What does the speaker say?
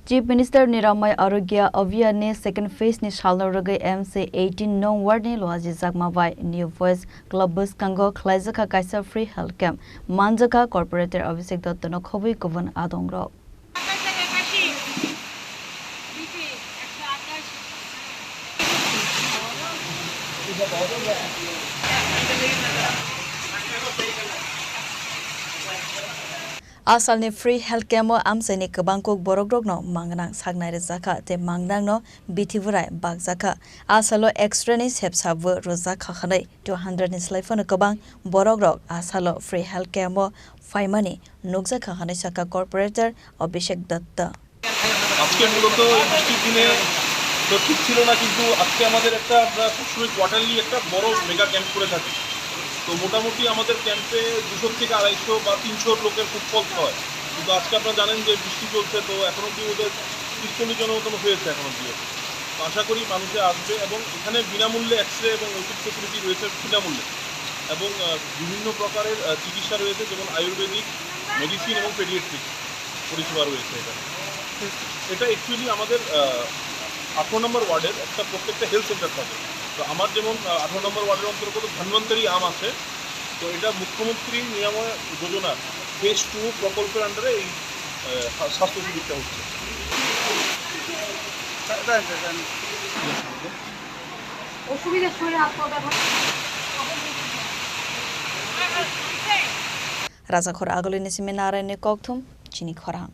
Chief Minister Niramay Arogya Abhiyan second phase ni Shalnaragai MC 18 Nong Ward ni Loaji Zakmabai New Voice Club Bus Kango Klaizaka Kaisa Free Health Camp Manjaka Corporator Abhishek Dottono Khobui Kovan Adongro Asalni free health camp amsaini kabangkok borokrokno mangnang sagnai rezaka te mangnangno bithiburai bagjaka asalo extra ni sepsabu rozaka khanai 200 ni slaifano kabang borokrok asalo free health camp faimani nukjaka khanai saka corporator Abhishek Datta আজকে মূলত বৃষ্টির দিনে তো ঠিক ছিল না কিন্তু আজকে আমাদের একটা আমরা সবসময় কোয়ার্টারলি একটা বড় মেগা ক্যাম্প করে থাকি তো মোটামুটি আমাদের ক্যাম্পে 200 থেকে 250 বা 300 লোকের ফুটফল হয় কিন্তু আজকে আপনারা জানেন যে বৃষ্টি চলছে তো এখনো কি ওদের 40 জনের মতন হয়েছে এখনো দিয়ে তো আশা করি মানুষে আসবে এবং এখানে বিনামূল্যে এক্সরে এবং ওষুধ ফেসিলিটি রয়েছে বিনামূল্যে এবং বিভিন্ন প্রকারের চিকিৎসা রয়েছে যেমন আয়ুর্বেদিক মেডিসিন এবং পেডিয়াট্রিক পরিষেবা রয়েছে এখানে এটা অ্যাকচুয়ালি আমাদের 18 নম্বর ওয়ার্ডের একটা প্রত্যেকটা হেলথ সেন্টার থাকে তো আমার যেমন 18 নম্বর ওয়ার্ডের অন্তর্গত ধন্বন্তরী আম আছে তো এটা মুখ্যমন্ত্রী নিরাময় যোজনার ফেজ 2 প্রকল্পের আন্ডারে এই স্বাস্থ্য শিবিরটা হচ্ছে Razakhor Agolini Seminare Kokthum Chini Khorang